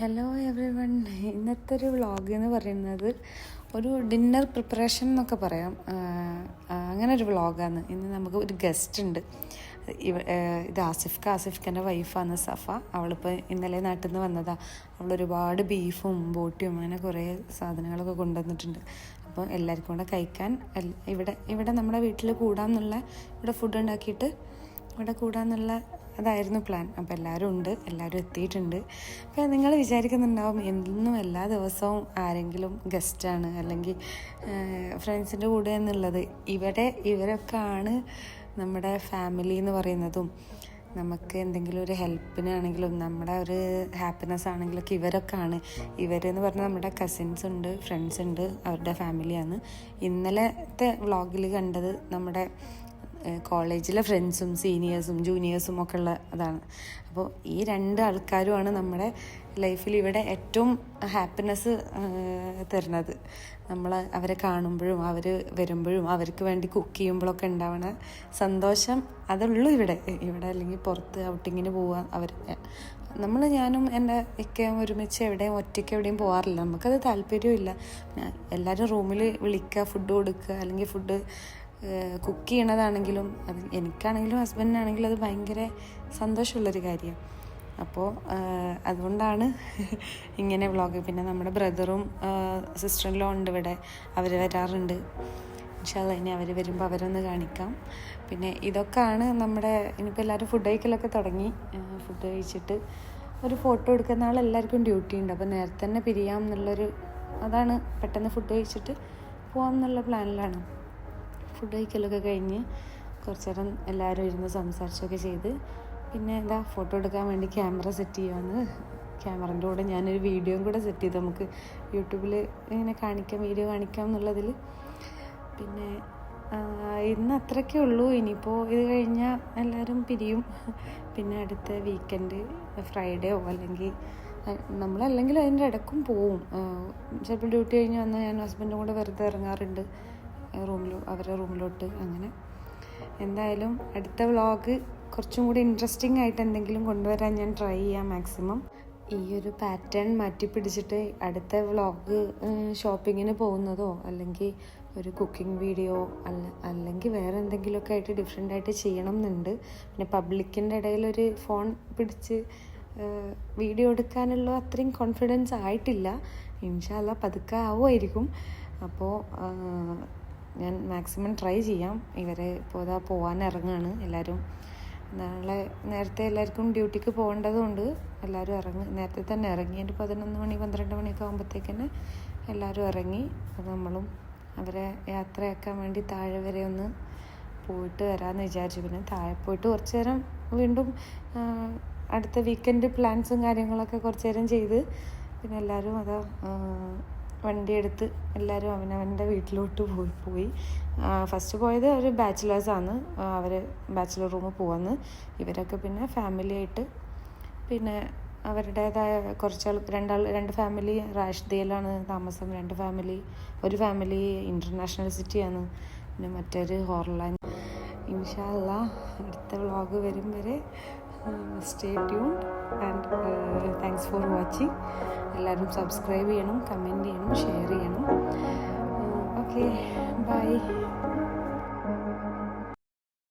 Hello every one. ഇന്നത്തെ ഒരു vlog എന്ന് പറയുന്നത് ഒരു ഡിന്നർ പ്രിപ്പറേഷൻ എന്നൊക്കെ പറയാം. അങ്ങനെ ഒരു വ്ളോഗാണ്. ഇന്ന് നമുക്ക് ഒരു ഗസ്റ്റ് ഉണ്ട്. ഇത് ആസിഫ്ഖൻ്റെ വൈഫാണ് സഫ. അവളിപ്പോൾ ഇന്നലെ നാട്ടിൽ നിന്ന് വന്നതാണ്. അവളൊരുപാട് ബീഫും ബോട്ടിയും അങ്ങനെ കുറേ സാധനങ്ങളൊക്കെ കൊണ്ടുവന്നിട്ടുണ്ട്. അപ്പോൾ എല്ലാവർക്കും കൂടെ കഴിക്കാൻ ഇവിടെ നമ്മുടെ വീട്ടിൽ കൂടാമെന്നുള്ള, ഇവിടെ ഫുഡ് ഉണ്ടാക്കിയിട്ട് ഇവിടെ കൂടാമെന്നുള്ള അതായിരുന്നു പ്ലാൻ. അപ്പോൾ എല്ലാവരും ഉണ്ട്, എല്ലാവരും എത്തിയിട്ടുണ്ട്. അപ്പോൾ നിങ്ങൾ വിചാരിക്കുന്നുണ്ടാവും എന്നും എല്ലാ ദിവസവും ആരെങ്കിലും ഗസ്റ്റാണ് അല്ലെങ്കിൽ ഫ്രണ്ട്സിൻ്റെ കൂടെ എന്നുള്ളത്. ഇവരൊക്കെ ആണ് നമ്മുടെ ഫാമിലി എന്ന് പറയുന്നതും. നമുക്ക് എന്തെങ്കിലും ഒരു ഹെൽപ്പിനാണെങ്കിലും നമ്മുടെ ഒരു ഹാപ്പിനെസ് ആണെങ്കിലൊക്കെ ഇവരൊക്കെ ആണ്. ഇവരെന്ന് പറഞ്ഞാൽ നമ്മുടെ കസിൻസ് ഉണ്ട്, ഫ്രണ്ട്സ് ഉണ്ട്, അവരുടെ ഫാമിലിയാണ്. ഇന്നലത്തെ വ്ളോഗിൽ കണ്ടത് നമ്മുടെ കോളേജിലെ ഫ്രണ്ട്സും സീനിയേഴ്സും ജൂനിയേഴ്സും ഒക്കെ ഉള്ള അതാണ്. അപ്പോൾ ഈ രണ്ട് ആൾക്കാരുമാണ് നമ്മുടെ ലൈഫിൽ ഇവിടെ ഏറ്റവും ഹാപ്പിനെസ് തരുന്നത്. നമ്മൾ അവരെ കാണുമ്പോഴും അവർ വരുമ്പോഴും അവർക്ക് വേണ്ടി കുക്ക് ചെയ്യുമ്പോഴൊക്കെ ഉണ്ടാവണ സന്തോഷം അതുള്ളൂ ഇവിടെ അല്ലെങ്കിൽ പുറത്ത് ഔട്ടിങ്ങിന് പോവുക. ഞാനും എൻ്റെ ഇക്കയും ഒരുമിച്ച് ഒറ്റയ്ക്ക് എവിടെയും പോകാറില്ല. നമുക്കത് താല്പര്യമില്ല. എല്ലാവരും റൂമിൽ വിളിക്കുക, ഫുഡ് കൊടുക്കുക, അല്ലെങ്കിൽ ഫുഡ് കുക്ക് ചെയ്യണതാണെങ്കിലും അത് എനിക്കാണെങ്കിലും ഹസ്ബൻഡിനാണെങ്കിലും അത് ഭയങ്കര സന്തോഷമുള്ളൊരു കാര്യമാണ്. അപ്പോൾ അതുകൊണ്ടാണ് ഇങ്ങനെ വ്ളോഗ്. പിന്നെ നമ്മുടെ ബ്രദറും സിസ്റ്ററിലോ ഉണ്ട് ഇവിടെ, അവർ വരാറുണ്ട്. ഇൻഷാ അല്ലാഹ് ഇനി അവർ വരുമ്പോൾ അവരൊന്ന് കാണിക്കാം. പിന്നെ ഇതൊക്കെയാണ് നമ്മുടെ ഇനിയിപ്പോൾ എല്ലാവരും ഫുഡ് കഴിക്കലൊക്കെ തുടങ്ങി. ഫുഡ് കഴിച്ചിട്ട് ഒരു ഫോട്ടോ എടുക്കുന്ന ആളെല്ലാവർക്കും ഡ്യൂട്ടി ഉണ്ട്. അപ്പോൾ നേരത്തെ തന്നെ പിരിയാം എന്നുള്ളൊരു അതാണ്. പെട്ടെന്ന് ഫുഡ് കഴിച്ചിട്ട് പോകാം എന്നുള്ള പ്ലാനിലാണ്. ഫുഡ് കഴിക്കലൊക്കെ കഴിഞ്ഞ് കുറച്ച് നേരം എല്ലാവരും ഇരുന്ന് സംസാരിച്ചൊക്കെ ചെയ്ത് പിന്നെ ഫോട്ടോ എടുക്കാൻ വേണ്ടി ക്യാമറ സെറ്റ് ചെയ്യുകയാണ്. ക്യാമറൻ്റെ കൂടെ ഞാനൊരു വീഡിയോയും കൂടെ സെറ്റ് ചെയ്തു. നമുക്ക് യൂട്യൂബിൽ ഇങ്ങനെ വീഡിയോ കാണിക്കാം എന്നുള്ളതിൽ. പിന്നെ ഇന്ന് അത്രയ്ക്കേ ഉള്ളൂ. ഇനിയിപ്പോൾ ഇത് കഴിഞ്ഞാൽ എല്ലാവരും പിരിയും. പിന്നെ അടുത്ത വീക്കെൻഡ് ഫ്രൈഡേയോ അല്ലെങ്കിൽ നമ്മളല്ലെങ്കിൽ അതിൻ്റെ ഇടയ്ക്കും പോവും. ചിലപ്പോൾ ഡ്യൂട്ടി കഴിഞ്ഞ് വന്നാൽ ഞാൻ ഹസ്ബൻഡും കൂടെ വെറുതെ ഇറങ്ങാറുണ്ട് അവരുടെ റൂമിലോട്ട്. അങ്ങനെ എന്തായാലും അടുത്ത വ്ളോഗ് കുറച്ചും കൂടി ഇൻട്രസ്റ്റിംഗ് ആയിട്ട് എന്തെങ്കിലും കൊണ്ടുവരാൻ ഞാൻ ട്രൈ ചെയ്യാം മാക്സിമം. ഈ ഒരു പാറ്റേൺ മാറ്റി പിടിച്ചിട്ട് അടുത്ത വ്ളോഗ് ഷോപ്പിങ്ങിന് പോകുന്നതോ അല്ലെങ്കിൽ ഒരു കുക്കിംഗ് വീഡിയോ അല്ലെങ്കിൽ വേറെ എന്തെങ്കിലുമൊക്കെ ആയിട്ട് ഡിഫറെൻ്റ് ആയിട്ട് ചെയ്യണം എന്നുണ്ട്. പിന്നെ പബ്ലിക്കിൻ്റെ ഇടയിലൊരു ഫോൺ പിടിച്ച് വീഡിയോ എടുക്കാനുള്ള അത്രയും കോൺഫിഡൻസ് ആയിട്ടില്ല. ഇൻഷാ അല്ലാഹ് പതുക്കെ ആവുമായിരിക്കും. അപ്പോൾ ഞാൻ മാക്സിമം ട്രൈ ചെയ്യാം. ഇവരെ പോകാൻ ഇറങ്ങുകയാണ് എല്ലാവരും. നേരത്തെ എല്ലാവർക്കും ഡ്യൂട്ടിക്ക് പോകേണ്ടതുകൊണ്ട് എല്ലാവരും നേരത്തെ തന്നെ ഇറങ്ങി. ഒരു 11 മണി 12 മണിയൊക്കെ ആകുമ്പോഴത്തേക്കന്നെ എല്ലാവരും ഇറങ്ങി. അപ്പോൾ നമ്മളും അവരെ യാത്രയാക്കാൻ വേണ്ടി താഴെ വരെ ഒന്ന് പോയിട്ട് വരാമെന്ന് വിചാരിച്ചു. പിന്നെ താഴെ പോയിട്ട് കുറച്ച് നേരം വീണ്ടും അടുത്ത വീക്കെൻഡ് പ്ലാൻസും കാര്യങ്ങളൊക്കെ കുറച്ച് നേരം ചെയ്ത് പിന്നെ എല്ലാവരും വണ്ടിയെടുത്ത് എല്ലാവരും അവനവൻ്റെ വീട്ടിലോട്ട് പോയി. ഫസ്റ്റ് പോയത് ഒരു ബാച്ചിലേഴ്സാണ്. അവർ ബാച്ചിലർ റൂമിൽ പോവാന്ന്. ഇവരൊക്കെ പിന്നെ ഫാമിലി ആയിട്ട് പിന്നെ അവരുടേതായ രണ്ട് ഫാമിലി റാഷിദയിലാണ് താമസം. ഒരു ഫാമിലി ഇൻ്റർനാഷണൽ സിറ്റിയാണ്. പിന്നെ മറ്റൊരു ഹോർലാൻഡ്. ഇൻഷാ അല്ലാഹ് അടുത്ത വ്ളോഗ് വരും വരെ stay tuned and thanks for watching. എല്ലാവരും സബ്സ്ക്രൈബ് ചെയ്യണം, കമൻറ്റ് ചെയ്യണം, ഷെയർ ചെയ്യണം. Okay, by.